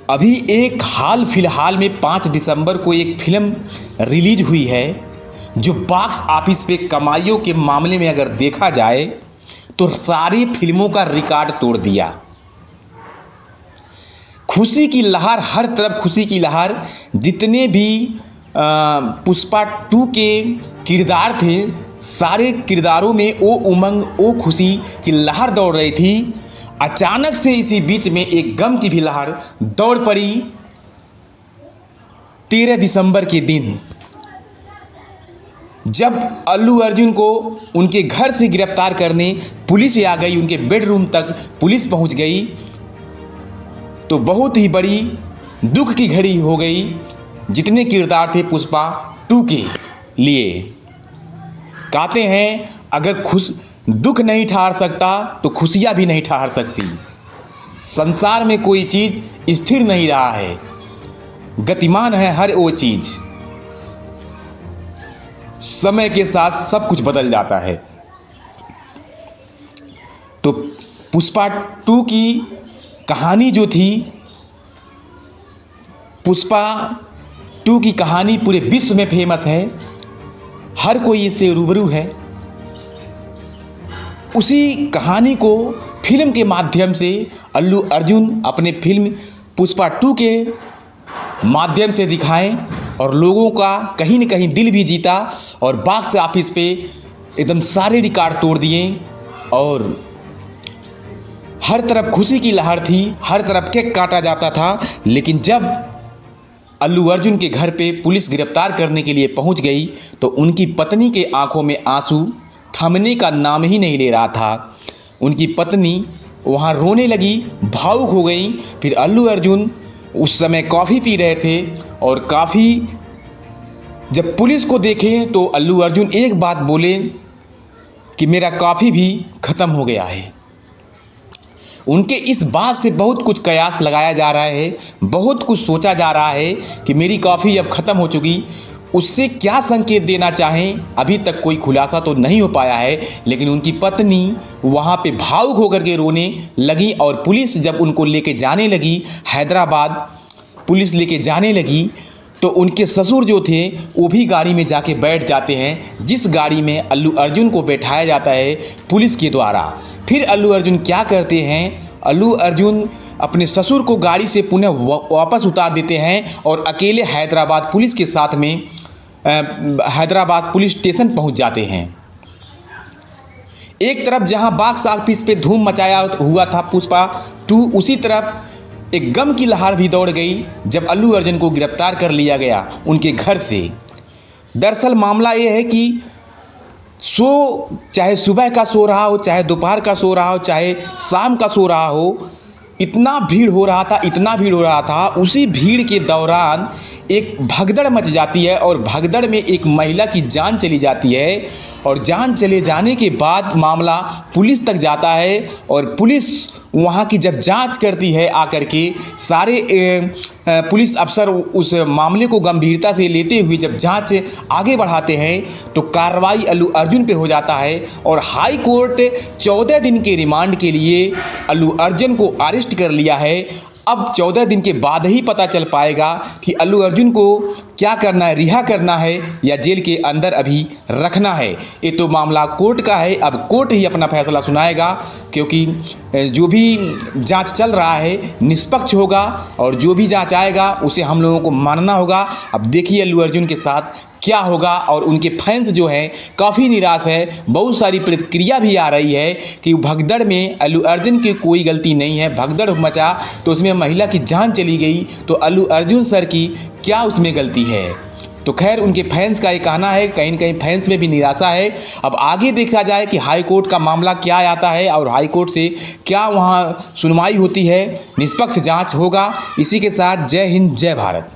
अभी एक हाल फिलहाल में 5 दिसंबर को एक फिल्म रिलीज हुई है जो बॉक्स ऑफिस पे कमाइयों के मामले में अगर देखा जाए तो सारी फिल्मों का रिकॉर्ड तोड़ दिया। खुशी की लहर, हर तरफ खुशी की लहर। जितने भी पुष्पा 2 के किरदार थे, सारे किरदारों में वो उमंग, वो खुशी की लहर दौड़ रही थी। अचानक से इसी बीच में एक गम की भी लहर दौड़ पड़ी 13 दिसंबर के दिन, जब अल्लू अर्जुन को उनके घर से गिरफ्तार करने पुलिस आ गई, उनके बेडरूम तक पुलिस पहुंच गई। तो बहुत ही बड़ी दुख की घड़ी हो गई जितने किरदार थे पुष्पा 2 के लिए। कहते हैं अगर दुख नहीं ठहर सकता तो खुशियां भी नहीं ठहर सकती। संसार में कोई चीज स्थिर नहीं रहा है, गतिमान है हर वो चीज। समय के साथ सब कुछ बदल जाता है। तो पुष्पा 2 की कहानी जो थी, पुष्पा 2 की कहानी पूरे विश्व में फेमस है, हर कोई इससे रूबरू है। उसी कहानी को फिल्म के माध्यम से अल्लू अर्जुन अपने फिल्म पुष्पा 2 के माध्यम से दिखाएं और लोगों का कहीं न कहीं दिल भी जीता और बॉक्स ऑफिस पे एकदम सारे रिकॉर्ड तोड़ दिए और हर तरफ खुशी की लहर थी, हर तरफ केक काटा जाता था। लेकिन जब अल्लू अर्जुन के घर पे पुलिस गिरफ्तार करने के लिए पहुंच गई तो उनकी पत्नी के आंखों में आंसू थमने का नाम ही नहीं ले रहा था। उनकी पत्नी वहाँ रोने लगी, भावुक हो गई। फिर अल्लू अर्जुन उस समय कॉफ़ी पी रहे थे और काफ़ी जब पुलिस को देखे तो अल्लू अर्जुन एक बात बोले कि मेरा कॉफ़ी भी ख़त्म हो गया है। उनके इस बात से बहुत कुछ कयास लगाया जा रहा है, बहुत कुछ सोचा जा रहा है कि मेरी कॉफ़ी अब ख़त्म हो चुकी। उससे क्या संकेत देना चाहें अभी तक कोई खुलासा तो नहीं हो पाया है। लेकिन उनकी पत्नी वहाँ पे भावुक होकर के रोने लगी और पुलिस जब उनको लेके जाने लगी, हैदराबाद पुलिस लेके जाने लगी, तो उनके ससुर जो थे वो भी गाड़ी में जाके बैठ जाते हैं, जिस गाड़ी में अल्लू अर्जुन को बैठाया जाता है पुलिस के द्वारा। फिर अल्लू अर्जुन क्या करते हैं, अल्लू अर्जुन अपने ससुर को गाड़ी से पुनः वापस उतार देते हैं और अकेले हैदराबाद पुलिस के साथ में हैदराबाद पुलिस स्टेशन पहुंच जाते हैं। एक तरफ जहां बॉक्स ऑफिस पे धूम मचाया हुआ था पुष्पा 2, उसी तरफ एक गम की लहर भी दौड़ गई जब अल्लू अर्जुन को गिरफ्तार कर लिया गया उनके घर से। दरअसल मामला ये है कि चाहे सुबह का शो रहा हो, चाहे दोपहर का शो रहा हो, चाहे शाम का शो रहा हो, इतना भीड़ हो रहा था, इतना भीड़ हो रहा था। उसी भीड़ के दौरान एक भगदड़ मच जाती है और भगदड़ में एक महिला की जान चली जाती है और जान चले जाने के बाद मामला पुलिस तक जाता है और पुलिस वहाँ की जब जांच करती है आकर के, सारे पुलिस अफसर उस मामले को गंभीरता से लेते हुए जब जांच आगे बढ़ाते हैं तो कार्रवाई अल्लू अर्जुन पे हो जाता है और हाई कोर्ट 14 दिन के रिमांड के लिए अल्लू अर्जुन को अरेस्ट कर लिया है। अब 14 दिन के बाद ही पता चल पाएगा कि अल्लू अर्जुन को क्या करना है, रिहा करना है या जेल के अंदर अभी रखना है। ये तो मामला कोर्ट का है, अब कोर्ट ही अपना फैसला सुनाएगा, क्योंकि जो भी जांच चल रहा है निष्पक्ष होगा और जो भी जांच आएगा उसे हम लोगों को मानना होगा। अब देखिए अल्लू अर्जुन के साथ क्या होगा। और उनके फैंस जो हैं काफ़ी निराश है, बहुत सारी प्रतिक्रिया भी आ रही है कि भगदड़ में अल्लू अर्जुन की कोई गलती नहीं है। भगदड़ मचा तो उसमें महिला की जान चली गई, तो अल्लू अर्जुन सर की क्या उसमें गलती है। तो खैर उनके फैंस का ये कहना है, कहीं न कहीं फैंस में भी निराशा है। अब आगे देखा जाए कि हाई कोर्ट का मामला क्या आता है और हाई कोर्ट से क्या वहाँ सुनवाई होती है, निष्पक्ष जांच होगा। इसी के साथ जय हिंद, जय भारत।